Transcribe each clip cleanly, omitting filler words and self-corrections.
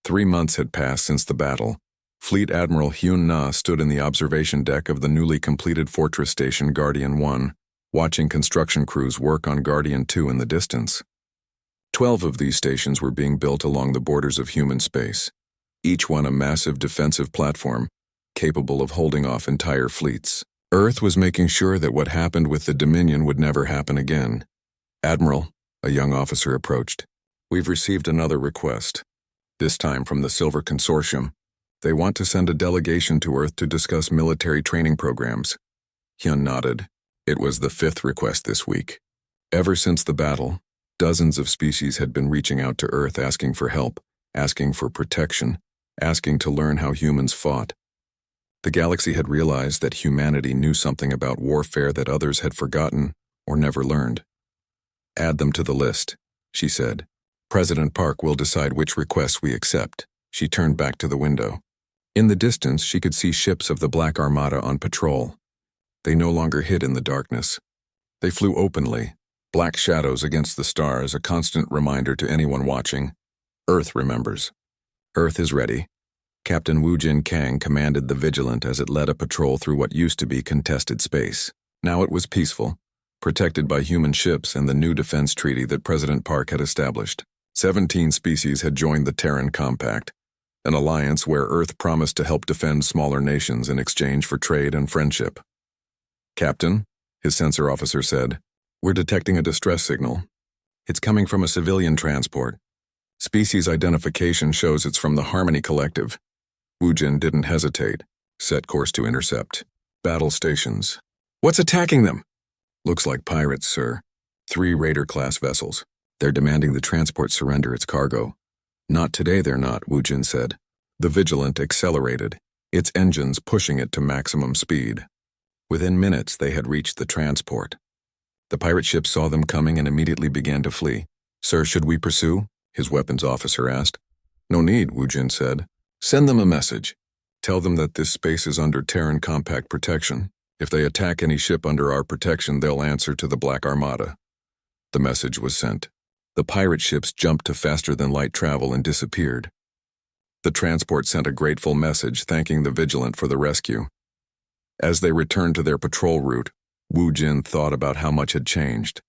3 months had passed since the battle. Fleet Admiral Hyun Na stood in the observation deck of the newly completed fortress station Guardian 1, watching construction crews work on Guardian 2 in the distance. 12 of these stations were being built along the borders of human space, each one a massive defensive platform, capable of holding off entire fleets. Earth was making sure that what happened with the Dominion would never happen again. "Admiral," a young officer approached, "we've received another request, this time from the Silver Consortium. They want to send a delegation to Earth to discuss military training programs." Hyun nodded. It was the 5th request this week. Ever since the battle, dozens of species had been reaching out to Earth asking for help, asking for protection, asking to learn how humans fought. The galaxy had realized that humanity knew something about warfare that others had forgotten or never learned. "Add them to the list," she said. "President Park will decide which requests we accept." She turned back to the window. In the distance, she could see ships of the Black Armada on patrol. They no longer hid in the darkness. They flew openly, black shadows against the stars, a constant reminder to anyone watching. Earth remembers. Earth is ready. Captain Wu Jin Kang commanded the Vigilant as it led a patrol through what used to be contested space. Now it was peaceful, protected by human ships and the new defense treaty that President Park had established. 17 species had joined the Terran Compact, an alliance where Earth promised to help defend smaller nations in exchange for trade and friendship. "Captain," his sensor officer said, "we're detecting a distress signal. It's coming from a civilian transport. Species identification shows it's from the Harmony Collective." Wu Jin didn't hesitate. "Set course to intercept. Battle stations." "What's attacking them?" "Looks like pirates, sir. 3 Raider-class vessels. They're demanding the transport surrender its cargo." "Not today they're not," Wu Jin said. The Vigilant accelerated, its engines pushing it to maximum speed. Within minutes, they had reached the transport. The pirate ship saw them coming and immediately began to flee. "Sir, should we pursue?" his weapons officer asked. "No need," Wu Jin said. "Send them a message. Tell them that this space is under Terran Compact protection. If they attack any ship under our protection, they'll answer to the Black Armada." The message was sent. The pirate ships jumped to faster-than-light travel and disappeared. The transport sent a grateful message thanking the Vigilant for the rescue. As they returned to their patrol route, Wu Jin thought about how much had changed.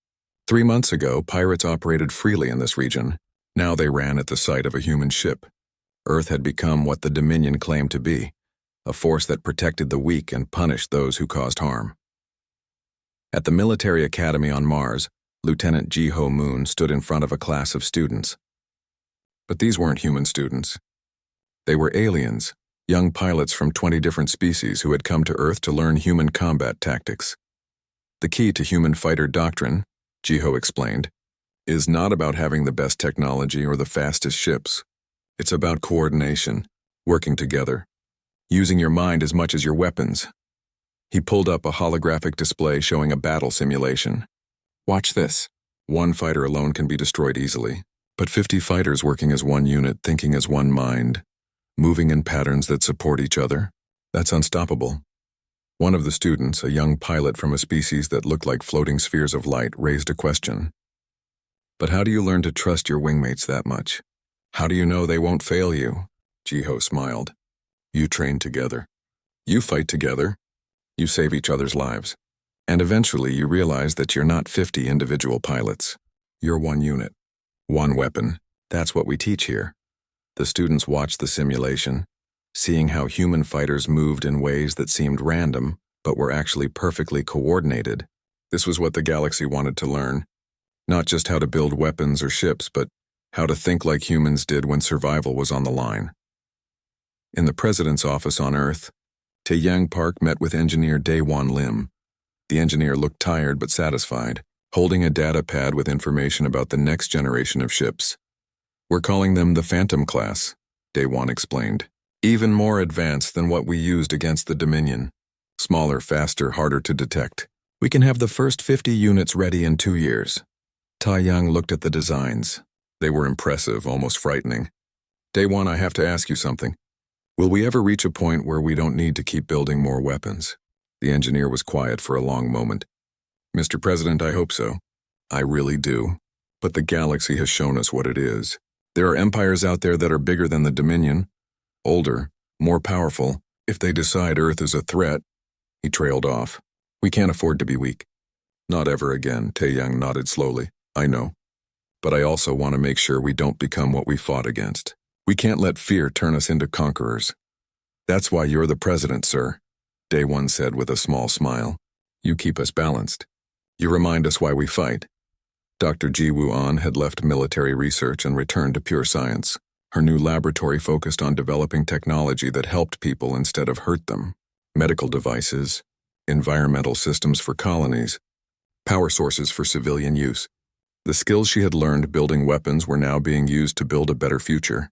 3 months ago, pirates operated freely in this region. Now they ran at the sight of a human ship. Earth had become what the Dominion claimed to be, a force that protected the weak and punished those who caused harm. At the military academy on Mars, Lieutenant Ji-Ho Moon stood in front of a class of students. But these weren't human students. They were aliens, young pilots from 20 different species who had come to Earth to learn human combat tactics. "The key to human fighter doctrine," Ji-Ho explained, "is not about having the best technology or the fastest ships. It's about coordination, working together, using your mind as much as your weapons." He pulled up a holographic display showing a battle simulation. "Watch this. One fighter alone can be destroyed easily, but 50 fighters working as one unit, thinking as one mind, moving in patterns that support each other, that's unstoppable." One of the students, a young pilot from a species that looked like floating spheres of light, raised a question. "But how do you learn to trust your wingmates that much? How do you know they won't fail you?" Ji-Ho smiled. "You train together. You fight together. You save each other's lives. And eventually you realize that you're not 50 individual pilots. You're one unit, one weapon. That's what we teach here." The students watched the simulation, seeing how human fighters moved in ways that seemed random, but were actually perfectly coordinated. This was what the galaxy wanted to learn. Not just how to build weapons or ships, but how to think like humans did when survival was on the line. In the president's office on Earth, Taeyang Park met with engineer Daewon Lim. The engineer looked tired but satisfied, holding a data pad with information about the next generation of ships. "We're calling them the Phantom class," Daewon explained. "Even more advanced than what we used against the Dominion. Smaller, faster, harder to detect. We can have the first 50 units ready in 2 years." Taeyang looked at the designs. They were impressive, almost frightening. "Daewon, I have to ask you something. Will we ever reach a point where we don't need to keep building more weapons?" The engineer was quiet for a long moment. "Mr. President, I hope so. I really do. But the galaxy has shown us what it is. There are empires out there that are bigger than the Dominion, older, more powerful. If they decide Earth is a threat, he trailed off. We can't afford to be weak. Not ever again, Taeyang nodded slowly. I know. But I also want to make sure we don't become what we fought against. We can't let fear turn us into conquerors. That's why you're the president, sir, Day One said with a small smile. You keep us balanced. You remind us why we fight. Dr. Ji Woo-an had left military research and returned to pure science. Her new laboratory focused on developing technology that helped people instead of hurt them. Medical devices, environmental systems for colonies, power sources for civilian use. The skills she had learned building weapons were now being used to build a better future.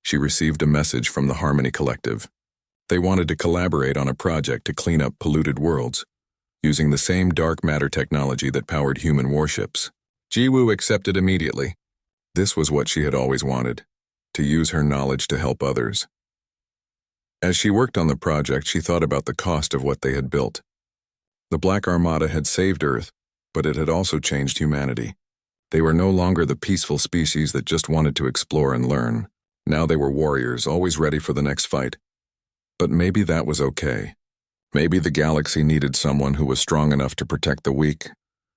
She received a message from the Harmony Collective. They wanted to collaborate on a project to clean up polluted worlds, using the same dark matter technology that powered human warships. Ji-woo accepted immediately. This was what she had always wanted, to use her knowledge to help others. As she worked on the project, she thought about the cost of what they had built. The Black Armada had saved Earth, but it had also changed humanity. They were no longer the peaceful species that just wanted to explore and learn. Now they were warriors, always ready for the next fight. But maybe that was okay. Maybe the galaxy needed someone who was strong enough to protect the weak,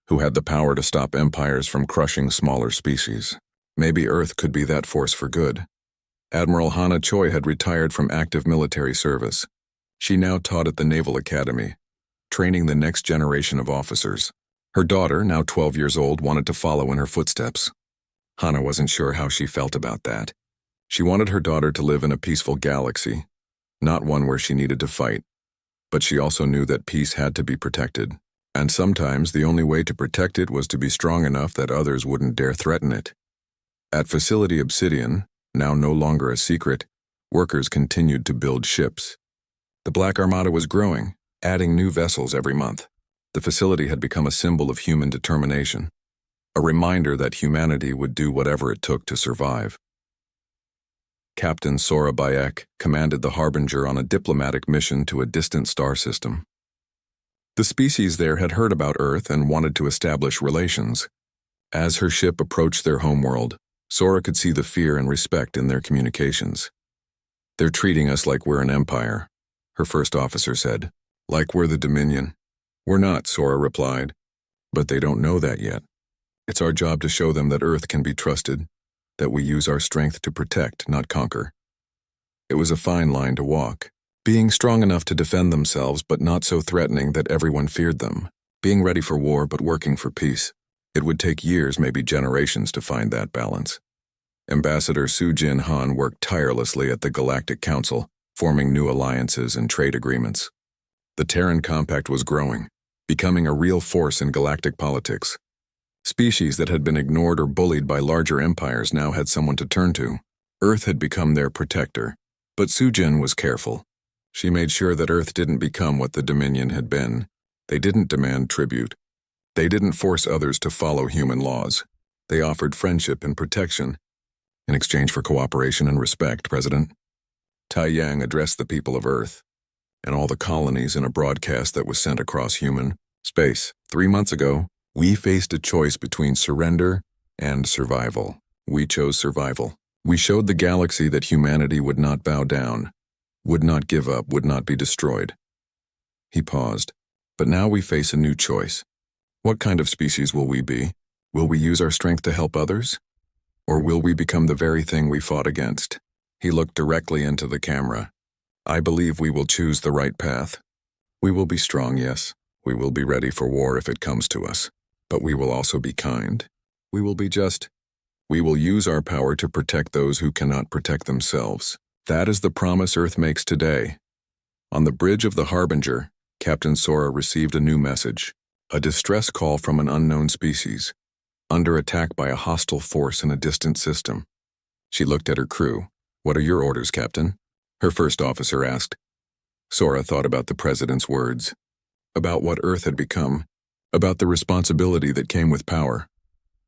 who had the power to stop empires from crushing smaller species. Maybe Earth could be that force for good. Admiral Hana Choi had retired from active military service. She now taught at the Naval Academy, training the next generation of officers. Her daughter, now 12 years old, wanted to follow in her footsteps. Hana wasn't sure how she felt about that. She wanted her daughter to live in a peaceful galaxy, not one where she needed to fight. But she also knew that peace had to be protected. And sometimes the only way to protect it was to be strong enough that others wouldn't dare threaten it. At Facility Obsidian, now no longer a secret, workers continued to build ships. The Black Armada was growing, adding new vessels every month. The facility had become a symbol of human determination, a reminder that humanity would do whatever it took to survive. Captain Sora Bayek commanded the Harbinger on a diplomatic mission to a distant star system. The species there had heard about Earth and wanted to establish relations. As her ship approached their homeworld, Sora could see the fear and respect in their communications. They're treating us like we're an empire, her first officer said. Like we're the Dominion. We're not, Sora replied. But they don't know that yet. It's our job to show them that Earth can be trusted, that we use our strength to protect, not conquer. It was a fine line to walk. Being strong enough to defend themselves but not so threatening that everyone feared them. Being ready for war but working for peace. It would take years, maybe generations, to find that balance. Ambassador Su Jin Han worked tirelessly at the Galactic Council, forming new alliances and trade agreements. The Terran Compact was growing, becoming a real force in galactic politics. Species that had been ignored or bullied by larger empires now had someone to turn to. Earth had become their protector, but Su Jin was careful. She made sure that Earth didn't become what the Dominion had been. They didn't demand tribute. They didn't force others to follow human laws. They offered friendship and protection in exchange for cooperation and respect, President. Taeyang addressed the people of Earth and all the colonies in a broadcast that was sent across human space. 3 months ago, we faced a choice between surrender and survival. We chose survival. We showed the galaxy that humanity would not bow down, would not give up, would not be destroyed. He paused. But now we face a new choice. What kind of species will we be? Will we use our strength to help others? Or will we become the very thing we fought against? He looked directly into the camera. I believe we will choose the right path. We will be strong, yes. We will be ready for war if it comes to us. But we will also be kind. We will be just. We will use our power to protect those who cannot protect themselves. That is the promise Earth makes today. On the bridge of the Harbinger, Captain Sora received a new message. A distress call from an unknown species, under attack by a hostile force in a distant system. She looked at her crew. What are your orders, Captain? Her first officer asked. Sora thought about the President's words, about what Earth had become, about the responsibility that came with power.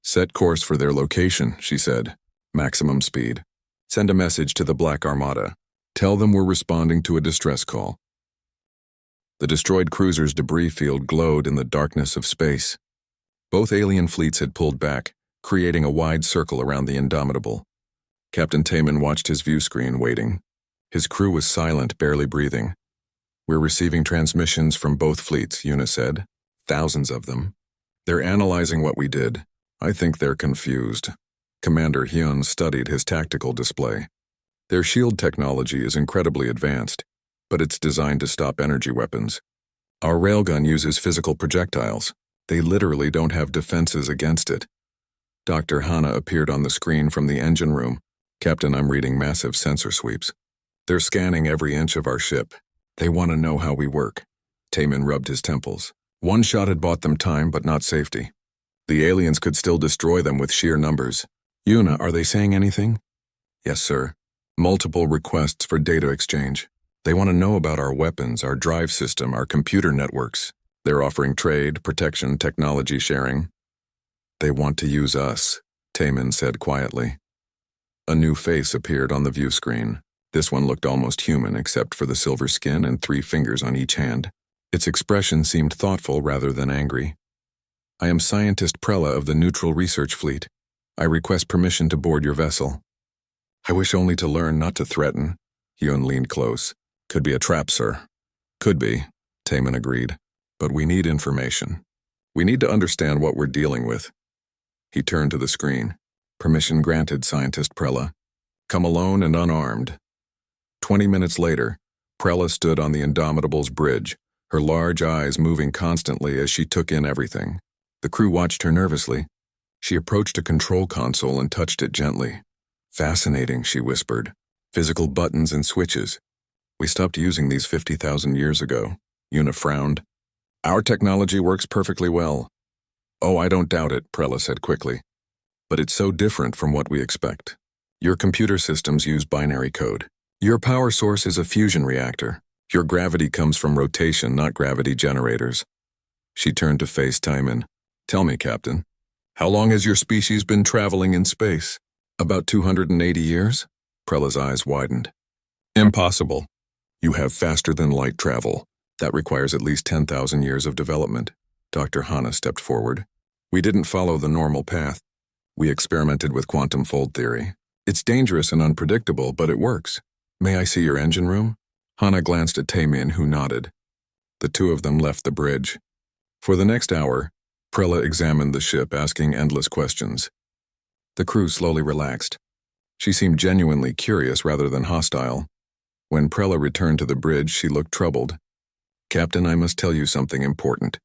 Set course for their location, she said. Maximum speed. Send a message to the Black Armada. Tell them we're responding to a distress call. The destroyed cruiser's debris field glowed in the darkness of space. Both alien fleets had pulled back, creating a wide circle around the Indomitable. Captain Taman watched his view screen, waiting. His crew was silent, barely breathing. "We're receiving transmissions from both fleets," Yuna said. "Thousands of them. They're analyzing what we did. I think they're confused." Commander Hyun studied his tactical display. "Their shield technology is incredibly advanced, but it's designed to stop energy weapons. Our railgun uses physical projectiles. They literally don't have defenses against it." Dr. Hana appeared on the screen from the engine room. "Captain, I'm reading massive sensor sweeps. They're scanning every inch of our ship. They want to know how we work." Taman rubbed his temples. One shot had bought them time, but not safety. The aliens could still destroy them with sheer numbers. "Yuna, are they saying anything?" "Yes, sir. Multiple requests for data exchange. They want to know about our weapons, our drive system, our computer networks. They're offering trade, protection, technology sharing." "They want to use us," Taman said quietly. A new face appeared on the view screen. This one looked almost human except for the silver skin and 3 fingers on each hand. Its expression seemed thoughtful rather than angry. "I am Scientist Prella of the Neutral Research Fleet. I request permission to board your vessel." "I wish only to learn, not to threaten." Hyun leaned close. "Could be a trap, sir." "Could be," Taman agreed. "But we need information. We need to understand what we're dealing with." He turned to the screen. "Permission granted, Scientist Prella. Come alone and unarmed." 20 minutes later, Prella stood on the Indomitable's bridge, her large eyes moving constantly as she took in everything. The crew watched her nervously. She approached a control console and touched it gently. "Fascinating," she whispered. "Physical buttons and switches. We stopped using these 50,000 years ago." Yuna frowned. "Our technology works perfectly well." "Oh, I don't doubt it," Prella said quickly. "But it's so different from what we expect. Your computer systems use binary code. Your power source is a fusion reactor. Your gravity comes from rotation, not gravity generators." She turned to face Taman. "Tell me, Captain, how long has your species been traveling in space?" "About 280 years?" Prella's eyes widened. "Impossible. You have faster-than-light travel. That requires at least 10,000 years of development." Dr. Hana stepped forward. "We didn't follow the normal path. We experimented with quantum fold theory. It's dangerous and unpredictable, but it works. May I see your engine room?" Hana glanced at Taman, who nodded. The two of them left the bridge. For the next hour, Prella examined the ship, asking endless questions. The crew slowly relaxed. She seemed genuinely curious rather than hostile. When Prella returned to the bridge, she looked troubled. "Captain, I must tell you something important.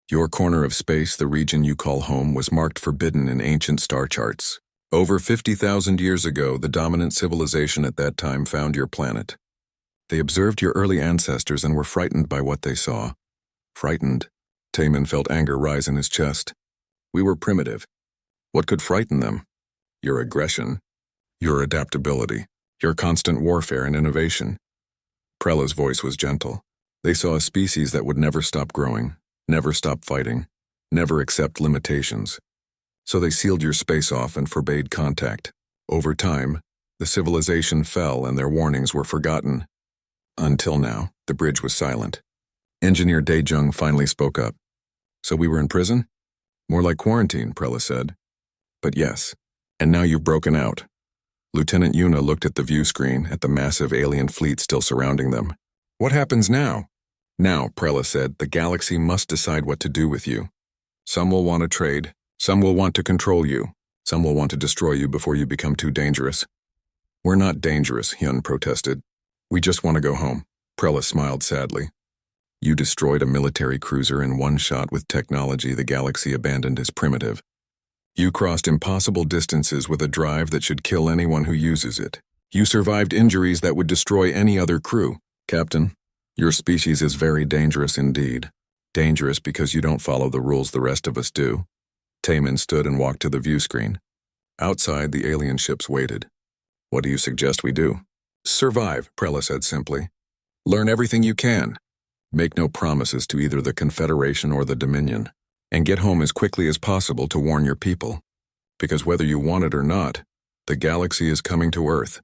Your corner of space, the region you call home, was marked forbidden in ancient star charts. Over 50,000 years ago, the dominant civilization at that time found your planet. They observed your early ancestors and were frightened by what they saw." "Frightened?" Taman felt anger rise in his chest. "We were primitive. What could frighten them?" "Your aggression, your adaptability, your constant warfare and innovation." Prella's voice was gentle. "They saw a species that would never stop growing, never stop fighting, never accept limitations. So they sealed your space off and forbade contact. Over time, the civilization fell and their warnings were forgotten. Until now, the bridge was silent. Engineer Daejung finally spoke up. "So we were in prison?" "More like quarantine," Prella said. "But yes, and now you've broken out." Lieutenant Yuna looked at the view screen, at the massive alien fleet still surrounding them. "What happens now?" "Now," Prella said, "the galaxy must decide what to do with you. Some will want to trade, some will want to control you, some will want to destroy you before you become too dangerous." "We're not dangerous," Hyun protested. "We just want to go home." Prella smiled sadly. "You destroyed a military cruiser in one shot with technology the galaxy abandoned as primitive. You crossed impossible distances with a drive that should kill anyone who uses it. You survived injuries that would destroy any other crew. Captain, your species is very dangerous indeed. Dangerous because you don't follow the rules the rest of us do." Taman stood and walked to the view screen. Outside, the alien ships waited. "What do you suggest we do?" "Survive," Prella said simply. "Learn everything you can. Make no promises to either the Confederation or the Dominion. And get home as quickly as possible to warn your people. Because whether you want it or not, the galaxy is coming to Earth."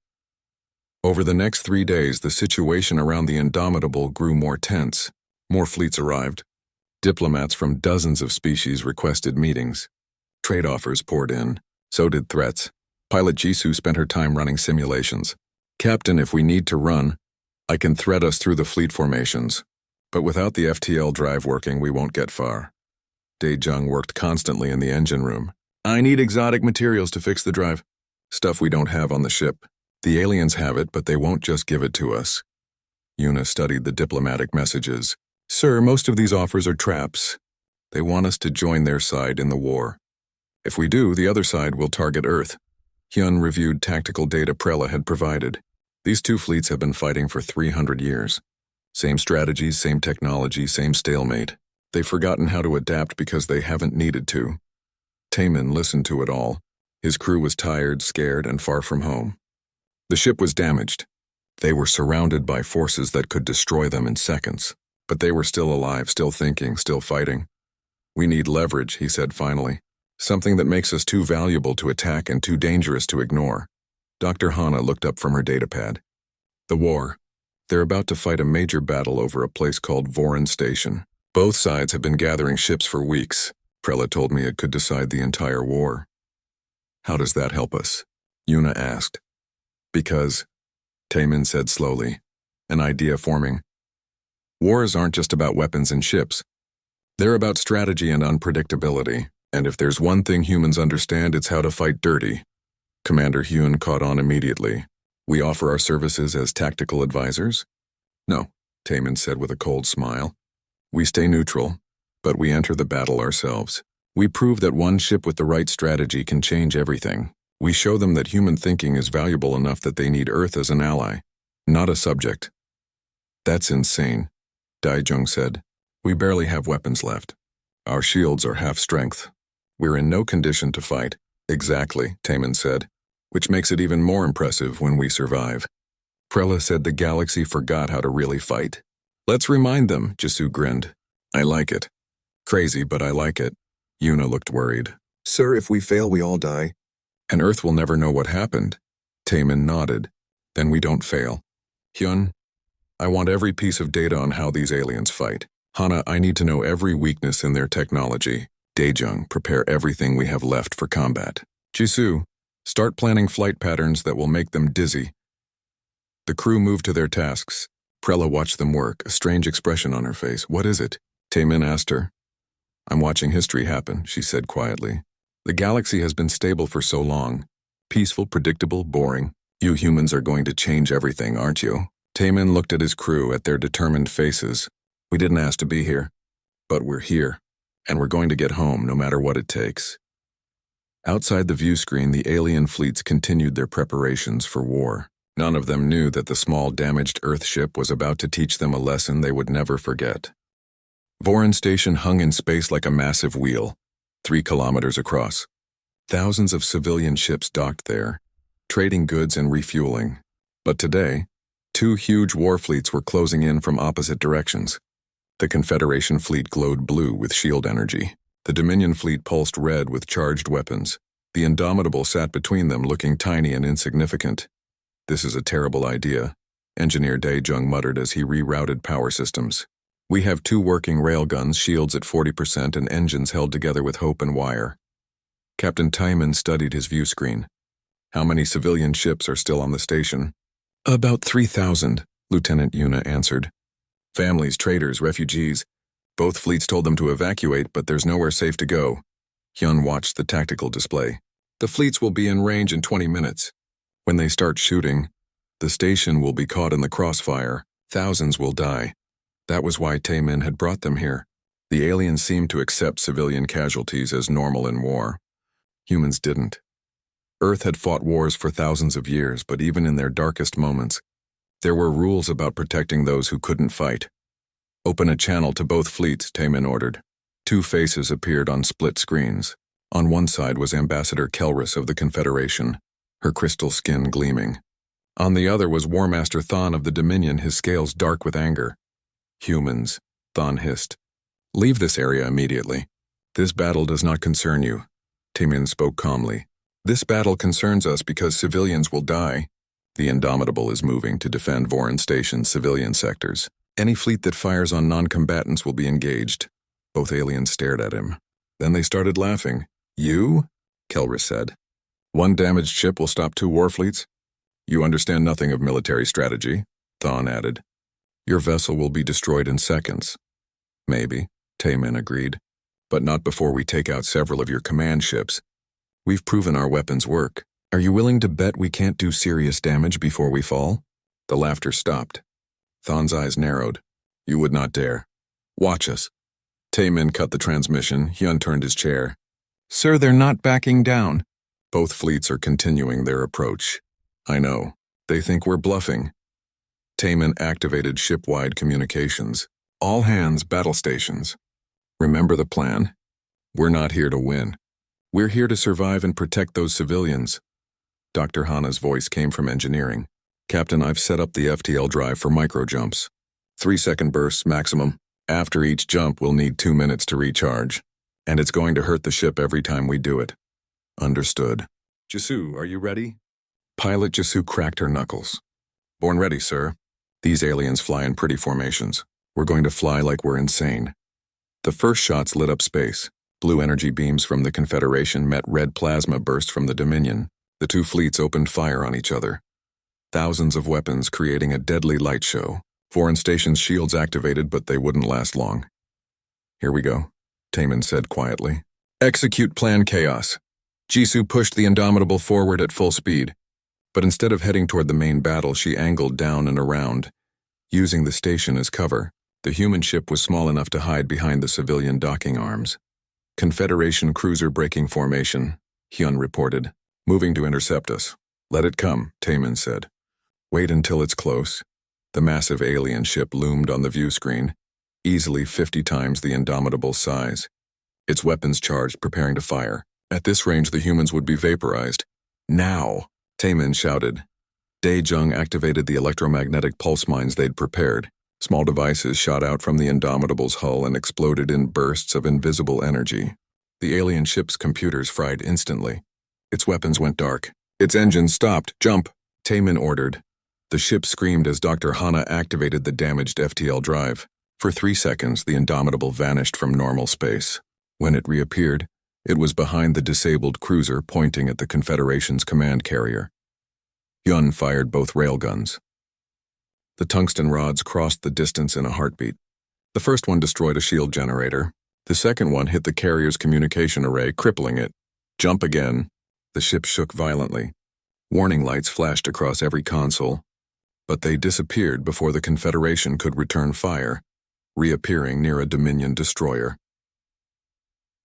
Over the next 3 days, the situation around the Indomitable grew more tense. More fleets arrived. Diplomats from dozens of species requested meetings. Trade offers poured in. So did threats. Pilot Jisoo spent her time running simulations. Captain, if we need to run, I can thread us through the fleet formations. But without the FTL drive working, we won't get far. Dae-jung worked constantly in the engine room. I need exotic materials to fix the drive. Stuff we don't have on the ship. The aliens have it, but they won't just give it to us. Yuna studied the diplomatic messages. Sir, most of these offers are traps. They want us to join their side in the war. If we do, the other side will target Earth. Hyun reviewed tactical data Prella had provided. These two fleets have been fighting for 300 years. Same strategies, same technology, same stalemate. They've forgotten how to adapt because they haven't needed to. Taemin listened to it all. His crew was tired, scared, and far from home. The ship was damaged. They were surrounded by forces that could destroy them in seconds. But they were still alive, still thinking, still fighting. We need leverage, he said finally. Something that makes us too valuable to attack and too dangerous to ignore. Dr. Hana looked up from her datapad. The war. They're about to fight a major battle over a place called Voron Station. Both sides have been gathering ships for weeks. Prella told me it could decide the entire war. How does that help us? Yuna asked. Because, Taemin said slowly, an idea forming. Wars aren't just about weapons and ships. They're about strategy and unpredictability. And if there's one thing humans understand, it's how to fight dirty. Commander Hyun caught on immediately. We offer our services as tactical advisors? No, Taemin said with a cold smile. We stay neutral, but we enter the battle ourselves. We prove that one ship with the right strategy can change everything. We show them that human thinking is valuable enough that they need Earth as an ally, not a subject. That's insane, Dae-jung said. We barely have weapons left. Our shields are half strength. We're in no condition to fight. Exactly, Taemin said, which makes it even more impressive when we survive. Prella said the galaxy forgot how to really fight. Let's remind them, Jisoo grinned. I like it. Crazy, but I like it. Yuna looked worried. Sir, if we fail, we all die. And Earth will never know what happened. Taemin nodded. Then we don't fail. Hyun, I want every piece of data on how these aliens fight. Hana, I need to know every weakness in their technology. Dae-jung, prepare everything we have left for combat. Jisoo, start planning flight patterns that will make them dizzy. The crew moved to their tasks. Prella watched them work, a strange expression on her face. What is it? Taemin asked her. I'm watching history happen, she said quietly. The galaxy has been stable for so long. Peaceful, predictable, boring. You humans are going to change everything, aren't you? Taemin looked at his crew, at their determined faces. We didn't ask to be here, but we're here. And we're going to get home, no matter what it takes. Outside the view screen, the alien fleets continued their preparations for war. None of them knew that the small, damaged Earth ship was about to teach them a lesson they would never forget. Voron Station hung in space like a massive wheel, 3 kilometers across. Thousands of civilian ships docked there, trading goods and refueling. But today, 2 huge war fleets were closing in from opposite directions. The Confederation fleet glowed blue with shield energy. The Dominion fleet pulsed red with charged weapons. The Indomitable sat between them, looking tiny and insignificant. This is a terrible idea, Engineer Dae-jung muttered as he rerouted power systems. We have 2 working railguns, shields at 40% and engines held together with hope and wire. Captain Taemin studied his view screen. How many civilian ships are still on the station? About 3,000, Lieutenant Yuna answered. Families, traders, refugees. Both fleets told them to evacuate, but there's nowhere safe to go. Hyun watched the tactical display. The fleets will be in range in 20 minutes. When they start shooting, the station will be caught in the crossfire. Thousands will die. That was why Taemin had brought them here. The aliens seemed to accept civilian casualties as normal in war. Humans didn't. Earth had fought wars for thousands of years, but even in their darkest moments, there were rules about protecting those who couldn't fight. Open a channel to both fleets, Taemin ordered. 2 faces appeared on split screens. On one side was Ambassador Kelris of the Confederation, her crystal skin gleaming. On the other was War Master Thon of the Dominion, his scales dark with anger. Humans, Thon hissed. Leave this area immediately. This battle does not concern you. Taemin spoke calmly. This battle concerns us because civilians will die. The Indomitable is moving to defend Voron Station's civilian sectors. Any fleet that fires on non-combatants will be engaged. Both aliens stared at him. Then they started laughing. You? Kelris said. One damaged ship will stop 2 war fleets? You understand nothing of military strategy, Thawne added. Your vessel will be destroyed in seconds. Maybe, Taemin agreed, but not before we take out several of your command ships. We've proven our weapons work. Are you willing to bet we can't do serious damage before we fall? The laughter stopped. Thawne's eyes narrowed. You would not dare. Watch us. Taemin cut the transmission. Hyun turned his chair. Sir, they're not backing down. Both fleets are continuing their approach. I know. They think we're bluffing. Taemin activated ship-wide communications. All hands, battle stations. Remember the plan. We're not here to win. We're here to survive and protect those civilians. Dr. Hana's voice came from engineering. Captain, I've set up the FTL drive for micro-jumps. 3-second bursts maximum. After each jump, we'll need 2 minutes to recharge. And it's going to hurt the ship every time we do it. Understood. Jisoo, are you ready? Pilot Jisoo cracked her knuckles. Born ready, sir. These aliens fly in pretty formations. We're going to fly like we're insane. The first shots lit up space. Blue energy beams from the Confederation met red plasma burst from the Dominion. The 2 fleets opened fire on each other. Thousands of weapons creating a deadly light show. Foreign stations' shields activated, but they wouldn't last long. Here we go, Taemin said quietly. Execute Plan Chaos. Jisoo pushed the Indomitable forward at full speed. But instead of heading toward the main battle, she angled down and around. Using the station as cover, the human ship was small enough to hide behind the civilian docking arms. Confederation cruiser breaking formation, Hyun reported. Moving to intercept us. Let it come, Taemin said. Wait until it's close. The massive alien ship loomed on the view screen, easily 50 times the Indomitable's size. Its weapons charged, preparing to fire. At this range, the humans would be vaporized. Now, Taemin shouted. Dae-jung activated the electromagnetic pulse mines they'd prepared. Small devices shot out from the Indomitable's hull and exploded in bursts of invisible energy. The alien ship's computers fried instantly. Its weapons went dark. Its engines stopped. Jump, Taemin ordered. The ship screamed as Dr. Hana activated the damaged FTL drive. For 3 seconds, the Indomitable vanished from normal space. When it reappeared, it was behind the disabled cruiser pointing at the Confederation's command carrier. Hyun fired both railguns. The tungsten rods crossed the distance in a heartbeat. The first one destroyed a shield generator. The second one hit the carrier's communication array, crippling it. Jump again. The ship shook violently. Warning lights flashed across every console, but they disappeared before the Confederation could return fire, reappearing near a Dominion destroyer.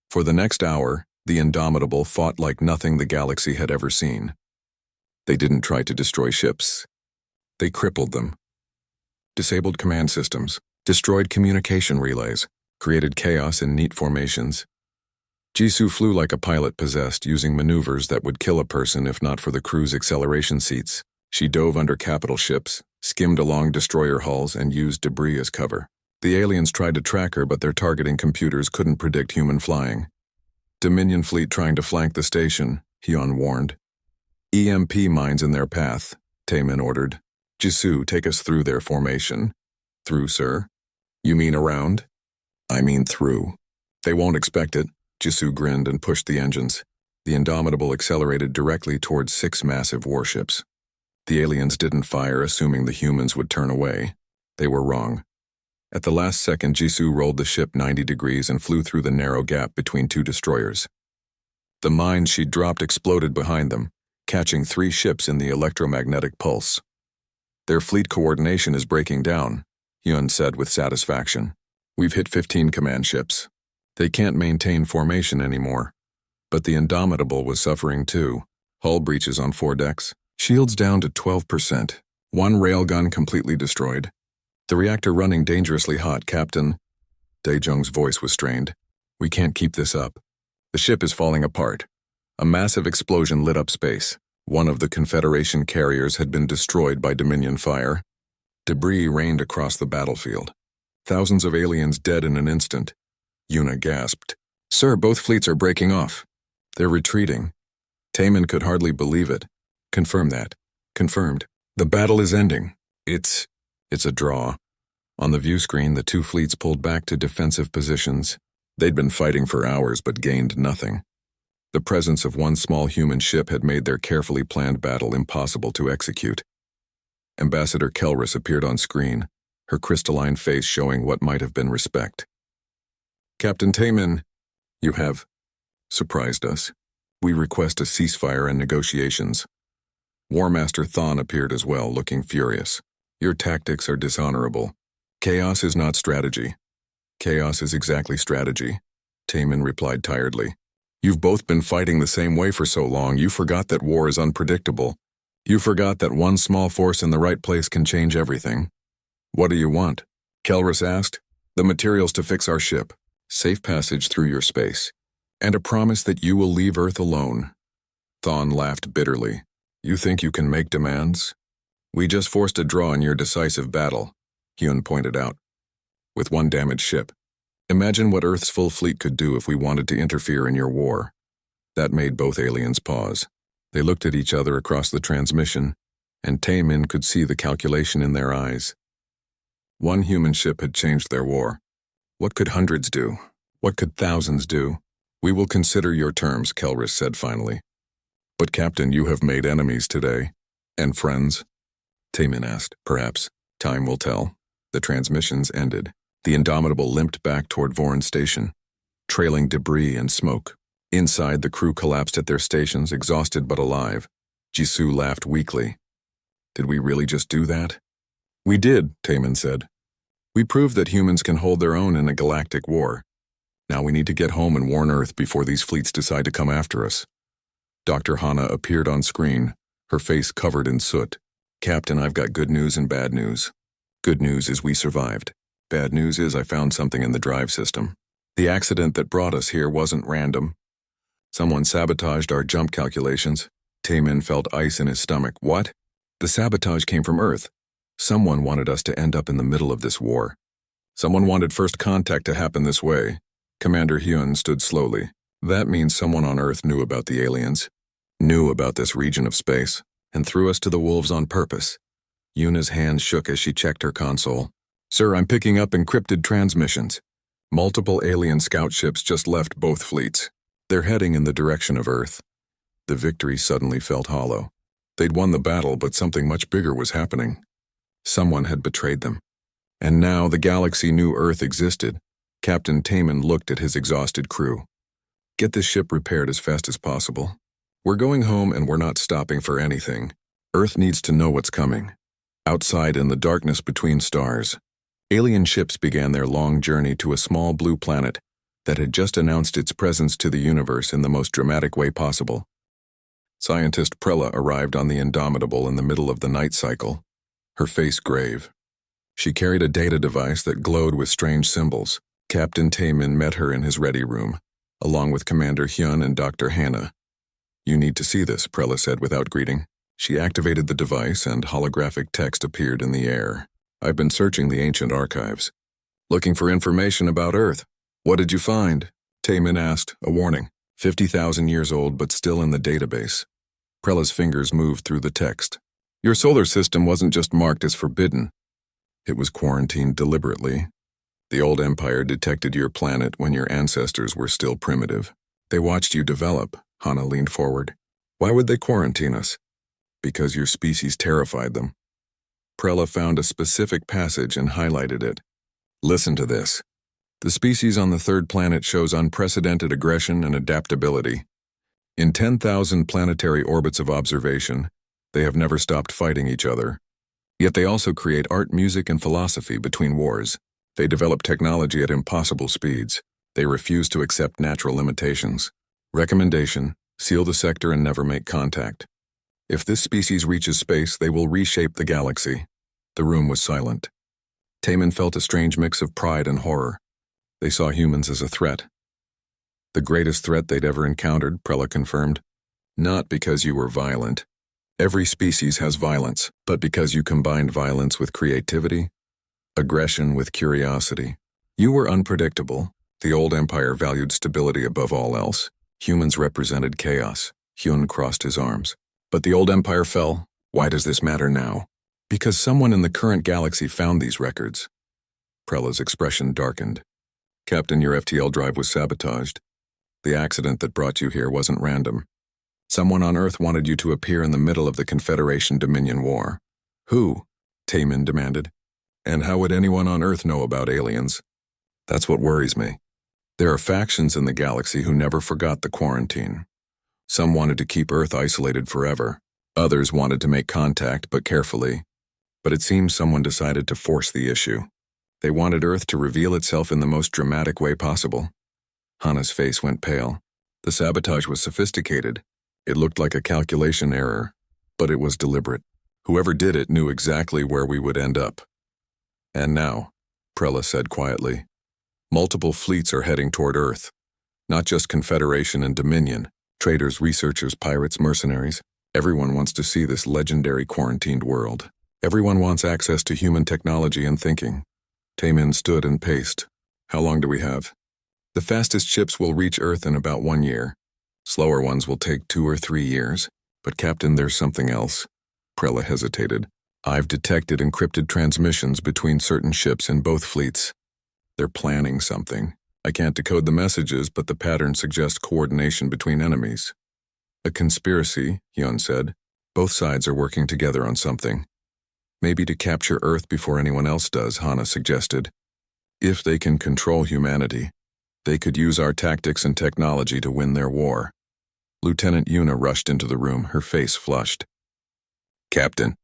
For the next hour, the Indomitable fought like nothing the galaxy had ever seen. They didn't try to destroy ships. They crippled them. Disabled command systems, destroyed communication relays, created chaos in neat formations. Jisoo flew like a pilot possessed, using maneuvers that would kill a person if not for the crew's acceleration seats. She dove under capital ships, skimmed along destroyer hulls, and used debris as cover. The aliens tried to track her, but their targeting computers couldn't predict human flying. Dominion fleet trying to flank the station, Hyun warned. EMP mines in their path, Taemin ordered. Jisoo, take us through their formation. Through, sir? You mean around? I mean through. They won't expect it. Jisoo grinned and pushed the engines. The Indomitable accelerated directly towards 6 massive warships. The aliens didn't fire, assuming the humans would turn away. They were wrong. At the last second, Jisoo rolled the ship 90 degrees and flew through the narrow gap between 2 destroyers. The mines she dropped exploded behind them, catching 3 ships in the electromagnetic pulse. Their fleet coordination is breaking down, Hyun said with satisfaction. We've hit 15 command ships. They can't maintain formation anymore. But the Indomitable was suffering too. Hull breaches on 4 decks. Shields down to 12%. 1 railgun completely destroyed. The reactor running dangerously hot, Captain. Dae-jung's voice was strained. We can't keep this up. The ship is falling apart. A massive explosion lit up space. One of the Confederation carriers had been destroyed by Dominion fire. Debris rained across the battlefield. Thousands of aliens dead in an instant. Yuna gasped. Sir, both fleets are breaking off. They're retreating. Taemin could hardly believe it. Confirm that. Confirmed. The battle is ending. It's a draw. On the view screen, the 2 fleets pulled back to defensive positions. They'd been fighting for hours but gained nothing. The presence of one small human ship had made their carefully planned battle impossible to execute. Ambassador Kelris appeared on screen, her crystalline face showing what might have been respect. "Captain Tamin, you have surprised us. We request a ceasefire and negotiations." War Master Thon appeared as well, looking furious. "Your tactics are dishonorable. Chaos is not strategy." "Chaos is exactly strategy," Tamin replied tiredly. "You've both been fighting the same way for so long, you forgot that war is unpredictable. You forgot that one small force in the right place can change everything." "What do you want?" Kelris asked. "The materials to fix our ship, safe passage through your space, and a promise that you will leave Earth alone." Thon laughed bitterly. "You think you can make demands?" "We just forced a draw in your decisive battle," Hyun pointed out. "With one damaged ship. Imagine what Earth's full fleet could do if we wanted to interfere in your war." That made both aliens pause. They looked at each other across the transmission, and Taemin could see the calculation in their eyes. One human ship had changed their war. What could hundreds do? What could thousands do? "We will consider your terms," Kelris said finally. "But Captain, you have made enemies today." "And friends?" Taemin asked. "Perhaps. Time will tell." The transmissions ended. The Indomitable limped back toward Voron Station, trailing debris and smoke. Inside, the crew collapsed at their stations, exhausted but alive. Jisoo laughed weakly. "Did we really just do that?" "We did," Taemin said. "We proved that humans can hold their own in a galactic war. Now we need to get home and warn Earth before these fleets decide to come after us." Dr. Hana appeared on screen, her face covered in soot. "Captain, I've got good news and bad news. Good news is we survived. Bad news is I found something in the drive system. The accident that brought us here wasn't random. Someone sabotaged our jump calculations." Taemin felt ice in his stomach. "What?" "The sabotage came from Earth. Someone wanted us to end up in the middle of this war. Someone wanted first contact to happen this way." Commander Hyun stood slowly. "That means someone on Earth knew about the aliens, knew about this region of space, and threw us to the wolves on purpose." Yuna's hands shook as she checked her console. "Sir, I'm picking up encrypted transmissions. Multiple alien scout ships just left both fleets. They're heading in the direction of Earth." The victory suddenly felt hollow. They'd won the battle, but something much bigger was happening. Someone had betrayed them. And now the galaxy knew Earth existed. Captain Taemin looked at his exhausted crew. "Get this ship repaired as fast as possible. We're going home and we're not stopping for anything. Earth needs to know what's coming." Outside in the darkness between stars, alien ships began their long journey to a small blue planet that had just announced its presence to the universe in the most dramatic way possible. Scientist Prella arrived on the Indomitable in the middle of the night cycle, her face grave. She carried a data device that glowed with strange symbols. Captain Taemin met her in his ready room, along with Commander Hyun and Dr. Hannah. "You need to see this," Prella said without greeting. She activated the device and holographic text appeared in the air. "I've been searching the ancient archives, looking for information about Earth." "What did you find?" Taemin asked, a warning. 50,000 years old but still in the database. Prella's fingers moved through the text. "Your solar system wasn't just marked as forbidden. It was quarantined deliberately. The old empire detected your planet when your ancestors were still primitive. They watched you develop." Hana leaned forward. "Why would they quarantine us?" "Because your species terrified them." Prella found a specific passage and highlighted it. "Listen to this. The species on the third planet shows unprecedented aggression and adaptability. In 10,000 planetary orbits of observation, they have never stopped fighting each other. Yet they also create art, music, and philosophy between wars. They develop technology at impossible speeds. They refuse to accept natural limitations. Recommendation: seal the sector and never make contact. If this species reaches space, they will reshape the galaxy." The room was silent. Taemin felt a strange mix of pride and horror. They saw humans as a threat. "The greatest threat they'd ever encountered," Prella confirmed. "Not because you were violent. Every species has violence, but because you combined violence with creativity, aggression with curiosity. You were unpredictable. The old empire valued stability above all else. Humans represented chaos." Hyun crossed his arms. "But the old empire fell. Why does this matter now?" "Because someone in the current galaxy found these records." Prella's expression darkened. "Captain, your FTL drive was sabotaged. The accident that brought you here wasn't random. Someone on Earth wanted you to appear in the middle of the Confederation-Dominion War. Who? Taemin demanded. And how would anyone on Earth know about aliens? That's what worries me. There are factions in the galaxy who never forgot the quarantine. Some wanted to keep Earth isolated forever. Others wanted to make contact, but carefully. But it seems someone decided to force the issue. They wanted Earth to reveal itself in the most dramatic way possible. Hana's face went pale. The sabotage was sophisticated. It looked like a calculation error, but it was deliberate. Whoever did it knew exactly where we would end up. And now, Prella said quietly, multiple fleets are heading toward Earth. Not just Confederation and Dominion, traders, researchers, pirates, mercenaries. Everyone wants to see this legendary quarantined world. Everyone wants access to human technology and thinking. Taemin stood and paced. How long do we have? The fastest ships will reach Earth in about 1 year. Slower ones will take 2 or 3 years. But Captain, there's something else. Prella hesitated. I've detected encrypted transmissions between certain ships in both fleets. They're planning something. I can't decode the messages, but the pattern suggests coordination between enemies. A conspiracy, Hyun said. Both sides are working together on something. Maybe to capture Earth before anyone else does, Hana suggested. If they can control humanity, they could use our tactics and technology to win their war. Lieutenant Yuna rushed into the room, her face flushed. Captain,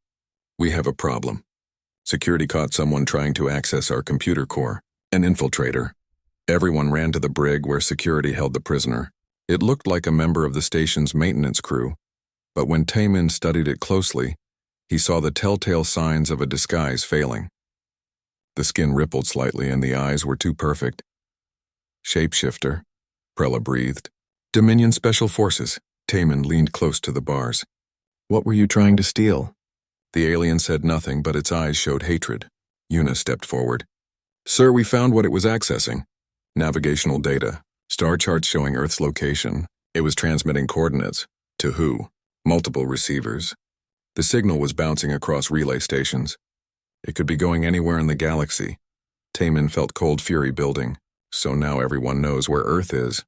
we have a problem. Security caught someone trying to access our computer core, an infiltrator. Everyone ran to the brig where security held the prisoner. It looked like a member of the station's maintenance crew, but when Taemin studied it closely, he saw the telltale signs of a disguise failing. The skin rippled slightly and the eyes were too perfect. Shapeshifter, Prella breathed. Dominion Special Forces. Taemin leaned close to the bars. What were you trying to steal? The alien said nothing, but its eyes showed hatred. Yuna stepped forward. Sir, we found what it was accessing. Navigational data. Star charts showing Earth's location. It was transmitting coordinates. To who? Multiple receivers. The signal was bouncing across relay stations. It could be going anywhere in the galaxy. Taemin felt cold fury building. So now everyone knows where Earth is.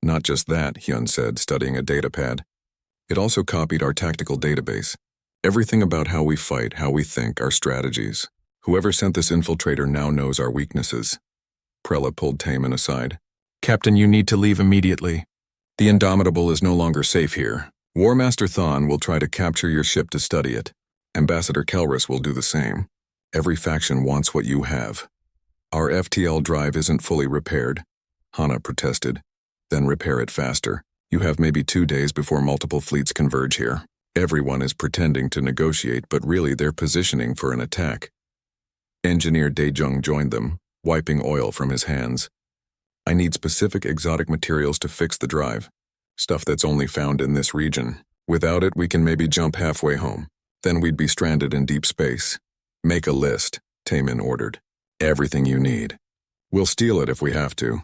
Not just that, Hyun said, studying a datapad. It also copied our tactical database. Everything about how we fight, how we think, our strategies. Whoever sent this infiltrator now knows our weaknesses. Prella pulled Taemin aside. Captain, you need to leave immediately. The Indomitable is no longer safe here. War Master Thawne will try to capture your ship to study it. Ambassador Kelrus will do the same. Every faction wants what you have. Our FTL drive isn't fully repaired, Hana protested. Then repair it faster. You have maybe 2 days before multiple fleets converge here. Everyone is pretending to negotiate, but really they're positioning for an attack. Engineer Daejung joined them, wiping oil from his hands. I need specific exotic materials to fix the drive. Stuff that's only found in this region. Without it, we can maybe jump halfway home. Then we'd be stranded in deep space. Make a list, Taemin ordered. Everything you need. We'll steal it if we have to.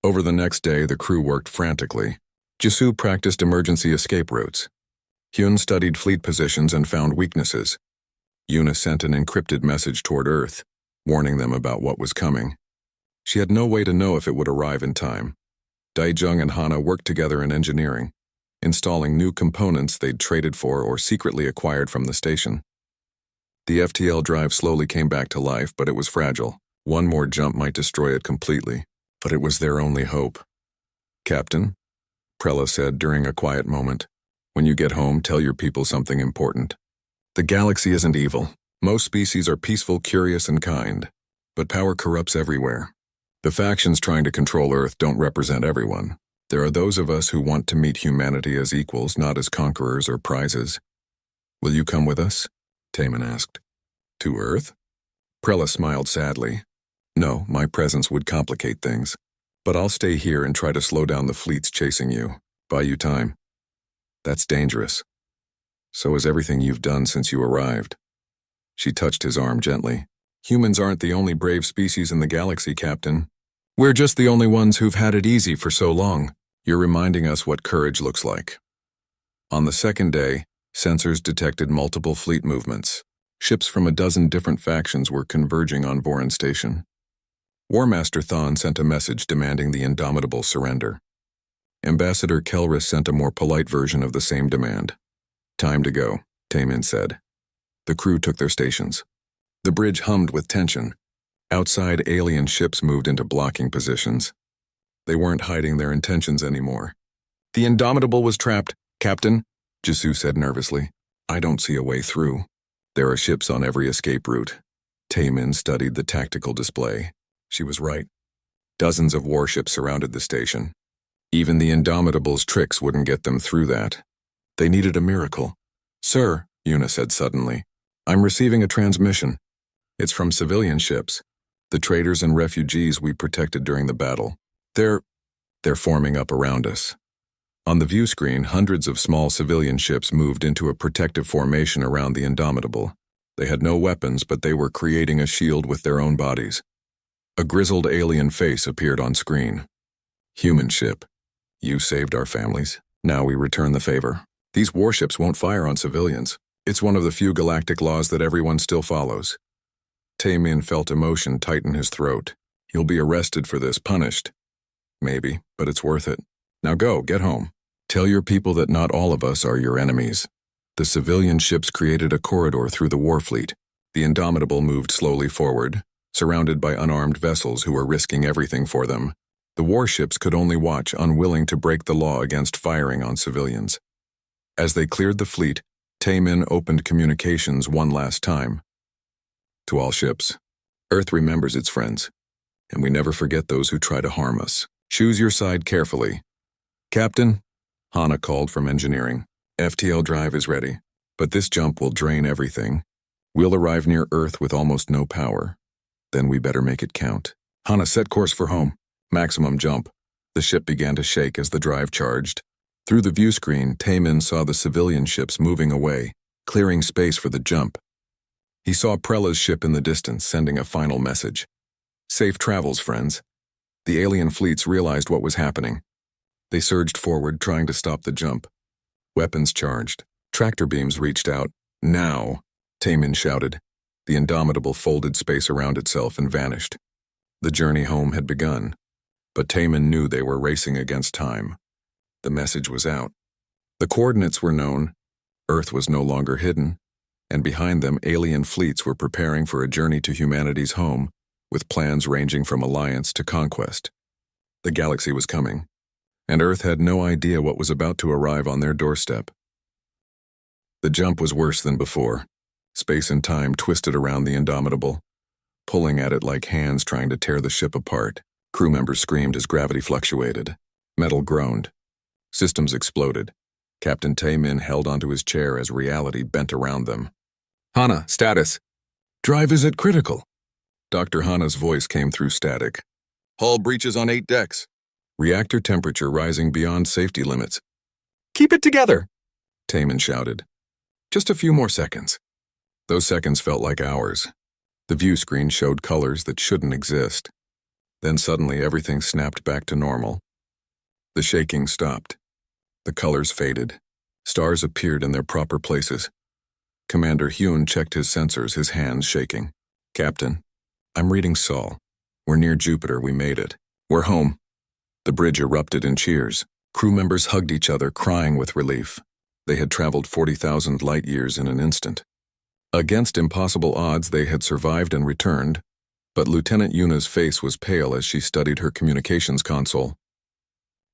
Over the next day, the crew worked frantically. Jisoo practiced emergency escape routes. Hyun studied fleet positions and found weaknesses. Yuna sent an encrypted message toward Earth, warning them about what was coming. She had no way to know if it would arrive in time. Daejung and Hana worked together in engineering, installing new components they'd traded for or secretly acquired from the station. The FTL drive slowly came back to life, but it was fragile. One more jump might destroy it completely, but it was their only hope. Captain, Prella said during a quiet moment, when you get home, tell your people something important. The galaxy isn't evil. Most species are peaceful, curious, and kind. But power corrupts everywhere. The factions trying to control Earth don't represent everyone. There are those of us who want to meet humanity as equals, not as conquerors or prizes. Will you come with us? Taemin asked. To Earth? Prella smiled sadly. No, my presence would complicate things. But I'll stay here and try to slow down the fleets chasing you. Buy you time. That's dangerous. So is everything you've done since you arrived. She touched his arm gently. Humans aren't the only brave species in the galaxy, Captain. We're just the only ones who've had it easy for so long. You're reminding us what courage looks like. On the second day, sensors detected multiple fleet movements. Ships from a dozen different factions were converging on Voron Station. War Master Thawne sent a message demanding the Indomitable surrender. Ambassador Kelris sent a more polite version of the same demand. "Time to go," Taemin said. The crew took their stations. The bridge hummed with tension. Outside, alien ships moved into blocking positions. They weren't hiding their intentions anymore. "The Indomitable was trapped, Captain," Jisoo said nervously. "I don't see a way through." "There are ships on every escape route." Taemin studied the tactical display. She was right. Dozens of warships surrounded the station. Even the Indomitable's tricks wouldn't get them through that. They needed a miracle. "Sir," Yuna said suddenly, "I'm receiving a transmission. It's from civilian ships. The traders and refugees we protected during the battle. They're forming up around us." On the view screen, hundreds of small civilian ships moved into a protective formation around the Indomitable. They had no weapons, but they were creating a shield with their own bodies. A grizzled alien face appeared on screen. "Human ship. You saved our families. Now we return the favor. These warships won't fire on civilians. It's one of the few galactic laws that everyone still follows." Taemin felt emotion tighten his throat. "You'll be arrested for this, punished." "Maybe, but it's worth it. Now go, get home. Tell your people that not all of us are your enemies." The civilian ships created a corridor through the warfleet. The Indomitable moved slowly forward, surrounded by unarmed vessels who were risking everything for them. The warships could only watch, unwilling to break the law against firing on civilians. As they cleared the fleet, Taemin opened communications one last time. "To all ships, Earth remembers its friends, and we never forget those who try to harm us. Choose your side carefully." "Captain," Hana called from engineering, "FTL drive is ready, but this jump will drain everything. We'll arrive near Earth with almost no power. Then we better make it count." Hana set course for home. Maximum jump. The ship began to shake as the drive charged. Through the view screen, Taemin saw the civilian ships moving away, clearing space for the jump. He saw Prella's ship in the distance, sending a final message. "Safe travels, friends." The alien fleets realized what was happening. They surged forward, trying to stop the jump. Weapons charged. Tractor beams reached out. "Now!" Taemin shouted. The Indomitable folded space around itself and vanished. The journey home had begun, but Taemin knew they were racing against time. The message was out. The coordinates were known. Earth was no longer hidden, and behind them alien fleets were preparing for a journey to humanity's home, with plans ranging from alliance to conquest. The galaxy was coming, and Earth had no idea what was about to arrive on their doorstep. The jump was worse than before. Space and time twisted around the Indomitable, pulling at it like hands trying to tear the ship apart. Crew members screamed as gravity fluctuated. Metal groaned. Systems exploded. Captain Taemin held onto his chair as reality bent around them. "Hana, status." "Drive is at critical." Dr. Hana's voice came through static. "Hull breaches on 8 decks. Reactor temperature rising beyond safety limits." "Keep it together," Taemin shouted. "Just a few more seconds." Those seconds felt like hours. The view screen showed colors that shouldn't exist. Then suddenly everything snapped back to normal. The shaking stopped. The colors faded. Stars appeared in their proper places. Commander Hyun checked his sensors, his hands shaking. "Captain, I'm reading Sol. We're near Jupiter, we made it. We're home." The bridge erupted in cheers. Crew members hugged each other, crying with relief. They had traveled 40,000 light years in an instant. Against impossible odds, they had survived and returned, but Lieutenant Yuna's face was pale as she studied her communications console.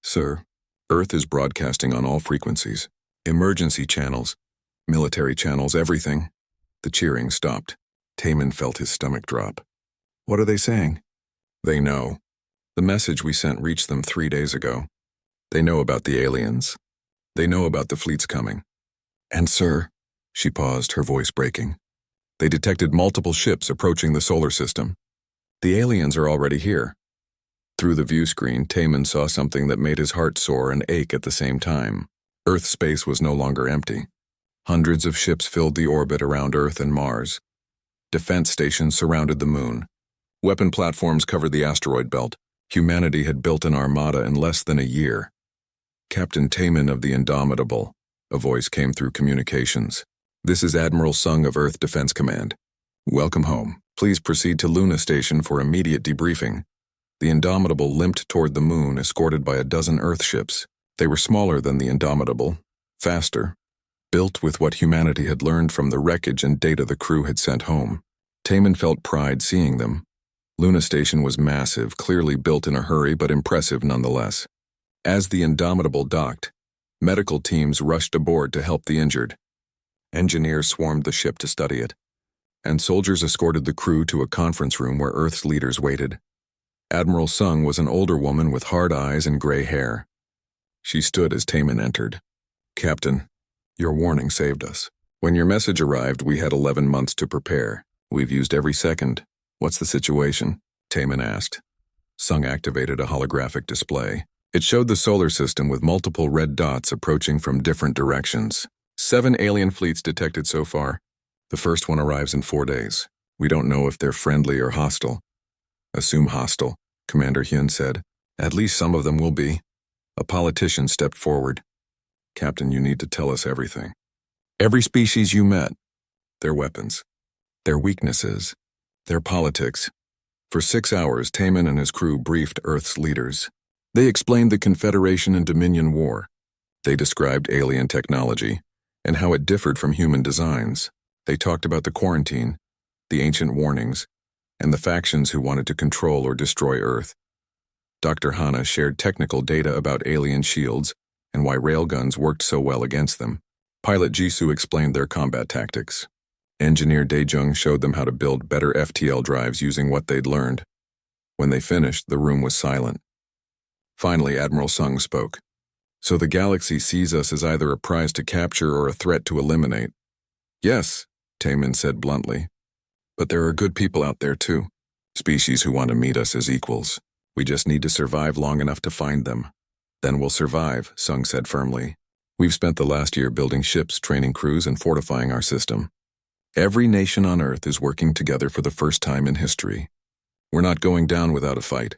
"Sir, Earth is broadcasting on all frequencies. Emergency channels, military channels, everything." The cheering stopped. Taemin felt his stomach drop. "What are they saying?" "They know. The message we sent reached them 3 days ago. They know about the aliens. They know about the fleets coming. And sir," she paused, her voice breaking, "they detected multiple ships approaching the solar system. The aliens are already here." Through the view screen, Taemin saw something that made his heart soar and ache at the same time. Earth space was no longer empty. Hundreds of ships filled the orbit around Earth and Mars. Defense stations surrounded the moon. Weapon platforms covered the asteroid belt. Humanity had built an armada in less than a year. "Captain Taemin of the Indomitable," a voice came through communications. "This is Admiral Sung of Earth Defense Command. Welcome home. Please proceed to Luna Station for immediate debriefing." The Indomitable limped toward the moon, escorted by a dozen Earth ships. They were smaller than the Indomitable, faster, built with what humanity had learned from the wreckage and data the crew had sent home. Taman felt pride seeing them. Luna Station was massive, clearly built in a hurry but impressive nonetheless. As the Indomitable docked, medical teams rushed aboard to help the injured. Engineers swarmed the ship to study it, and soldiers escorted the crew to a conference room where Earth's leaders waited. Admiral Sung was an older woman with hard eyes and gray hair. She stood as Taman entered. "Captain, your warning saved us. When your message arrived, we had 11 months to prepare. We've used every second. What's the situation?" Taman asked. Sung activated a holographic display. It showed the solar system with multiple red dots approaching from different directions. 7 alien fleets detected so far. The first one arrives in 4 days. We don't know if they're friendly or hostile. "Assume hostile," Commander Hyun said. "At least some of them will be." A politician stepped forward. "Captain, you need to tell us everything. Every species you met, their weapons, their weaknesses, their politics." For 6 hours, Taman and his crew briefed Earth's leaders. They explained the Confederation and Dominion War. They described alien technology and how it differed from human designs. They talked about the quarantine, the ancient warnings, and the factions who wanted to control or destroy Earth. Dr. Hana shared technical data about alien shields and why railguns worked so well against them. Pilot Jisoo explained their combat tactics. Engineer Daejung showed them how to build better FTL drives using what they'd learned. When they finished, the room was silent. Finally, Admiral Sung spoke. "So the galaxy sees us as either a prize to capture or a threat to eliminate." "Yes," Taman said bluntly. "But there are good people out there too. Species who want to meet us as equals. We just need to survive long enough to find them." "Then we'll survive," Sung said firmly. "We've spent the last year building ships, training crews, and fortifying our system. Every nation on Earth is working together for the first time in history. We're not going down without a fight."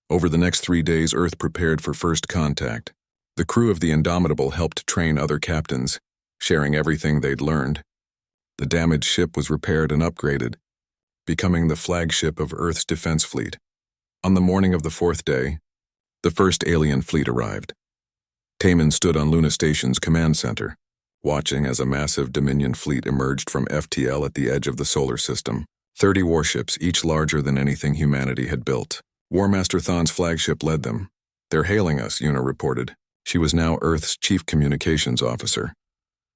Over the next 3 days, Earth prepared for first contact. The crew of the Indomitable helped train other captains, sharing everything they'd learned. The damaged ship was repaired and upgraded, becoming the flagship of Earth's defense fleet. On the morning of the 4th day, the first alien fleet arrived. Taman stood on Luna Station's command center, watching as a massive Dominion fleet emerged from FTL at the edge of the solar system. 30 warships, each larger than anything humanity had built. War Master Thon's flagship led them. "They're hailing us," Yuna reported. She was now Earth's chief communications officer.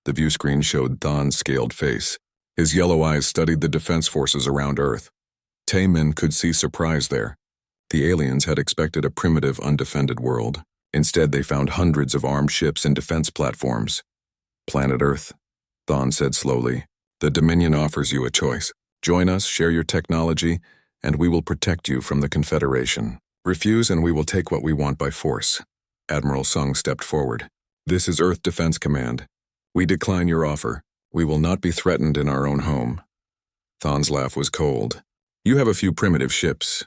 The view screen showed Thon's scaled face. His yellow eyes studied the defense forces around Earth. Taman could see surprise there. The aliens had expected a primitive, undefended world. Instead, they found hundreds of armed ships and defense platforms. "Planet Earth," Thon said slowly. "The Dominion offers you a choice. Join us, share your technology, and we will protect you from the Confederation. Refuse and we will take what we want by force." Admiral Sung stepped forward. "This is Earth Defense Command. We decline your offer. We will not be threatened in our own home." Thon's laugh was cold. "You have a few primitive ships.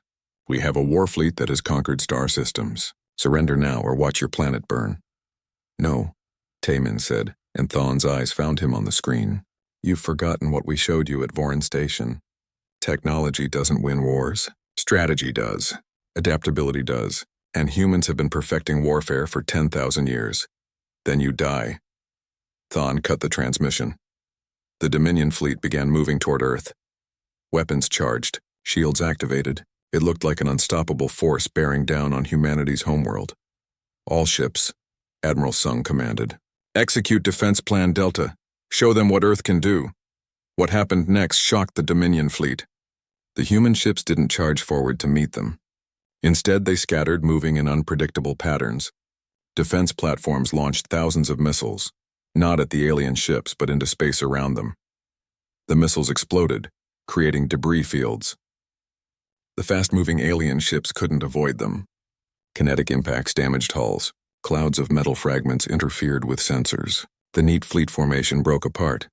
We have a war fleet that has conquered star systems. Surrender now or watch your planet burn." "No," Taman said, and Thon's eyes found him on the screen. "You've forgotten what we showed you at Vorin Station. Technology doesn't win wars. Strategy does. Adaptability does. And humans have been perfecting warfare for 10,000 years. Then you die." Thon cut the transmission. The Dominion fleet began moving toward Earth. Weapons charged, shields activated. It looked like an unstoppable force bearing down on humanity's homeworld. "All ships," Admiral Sung commanded. "Execute Defense Plan Delta. Show them what Earth can do." What happened next shocked the Dominion fleet. The human ships didn't charge forward to meet them. Instead, they scattered, moving in unpredictable patterns. Defense platforms launched thousands of missiles, not at the alien ships but into space around them. The missiles exploded, creating debris fields. The fast-moving alien ships couldn't avoid them. Kinetic impacts damaged hulls. Clouds of metal fragments interfered with sensors. The neat fleet formation broke apart.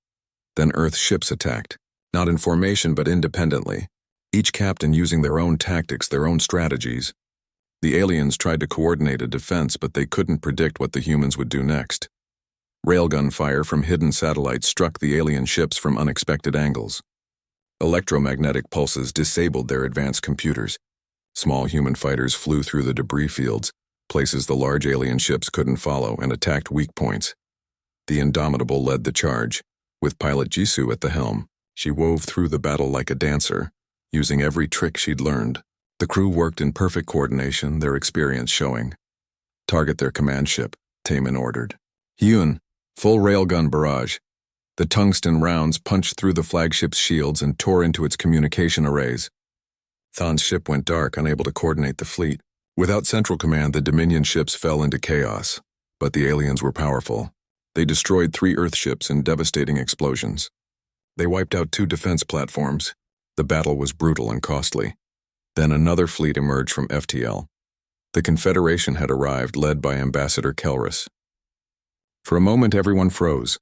Then Earth ships attacked, not in formation but independently, each captain using their own tactics, their own strategies. The aliens tried to coordinate a defense, but they couldn't predict what the humans would do next. Railgun fire from hidden satellites struck the alien ships from unexpected angles. Electromagnetic pulses disabled their advanced computers. Small human fighters flew through the debris fields, places the large alien ships couldn't follow, and attacked weak points. The Indomitable led the charge, with pilot Jisoo at the helm. She wove through the battle like a dancer, using every trick she'd learned. The crew worked in perfect coordination, their experience showing. "Target their command ship," Taemin ordered. Hyun, full railgun barrage. The tungsten rounds punched through the flagship's shields and tore into its communication arrays. Than's ship went dark, unable to coordinate the fleet. Without central command, the Dominion ships fell into chaos. But the aliens were powerful. They destroyed 3 Earth ships in devastating explosions. They wiped out 2 defense platforms. The battle was brutal and costly. Then another fleet emerged from FTL. The Confederation had arrived, led by Ambassador Kelrus. For a moment, everyone froze.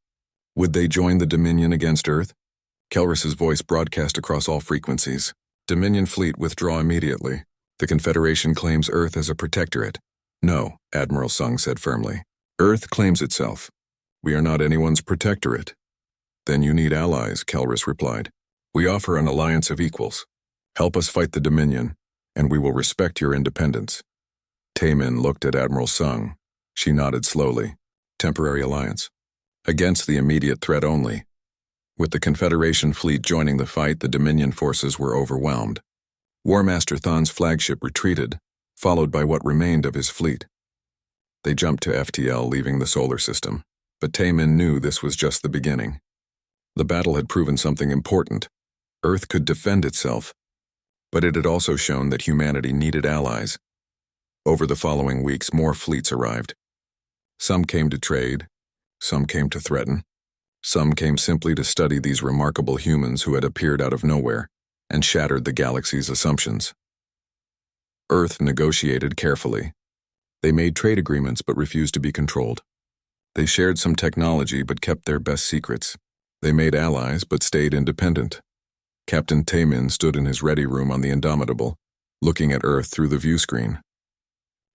Would they join the Dominion against Earth? Kelrus's voice broadcast across all frequencies. "Dominion fleet, withdraw immediately. The Confederation claims Earth as a protectorate." "No," Admiral Sung said firmly. "Earth claims itself. We are not anyone's protectorate." "Then you need allies," Kelrus replied. "We offer an alliance of equals. Help us fight the Dominion, and we will respect your independence." Taemin looked at Admiral Sung. She nodded slowly. "Temporary alliance. Against the immediate threat only." With the Confederation fleet joining the fight, the Dominion forces were overwhelmed. War Master Than's flagship retreated, followed by what remained of his fleet. They jumped to FTL, leaving the solar system. But Taemin knew this was just the beginning. The battle had proven something important. Earth could defend itself, but it had also shown that humanity needed allies. Over the following weeks, more fleets arrived. Some came to trade, some came to threaten, some came simply to study these remarkable humans who had appeared out of nowhere and shattered the galaxy's assumptions. Earth negotiated carefully. They made trade agreements but refused to be controlled. They shared some technology but kept their best secrets. They made allies but stayed independent. Captain Taemin stood in his ready room on the Indomitable, looking at Earth through the view screen.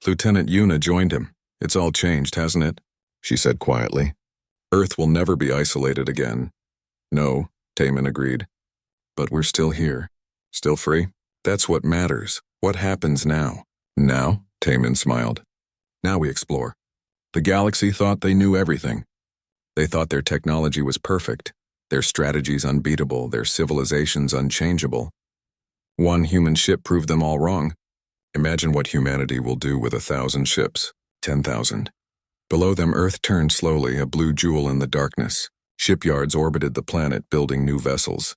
Lieutenant Yuna joined him. "It's all changed, hasn't it?" she said quietly. "Earth will never be isolated again." "No," Taemin agreed. "But we're still here. Still free. That's what matters. What happens now?" "Now?" Taemin smiled. "Now we explore." The galaxy thought they knew everything. They thought their technology was perfect, their strategies unbeatable, their civilizations unchangeable. One human ship proved them all wrong. Imagine what humanity will do with 1,000 ships, 10,000. Below them, Earth turned slowly, a blue jewel in the darkness. Shipyards orbited the planet, building new vessels.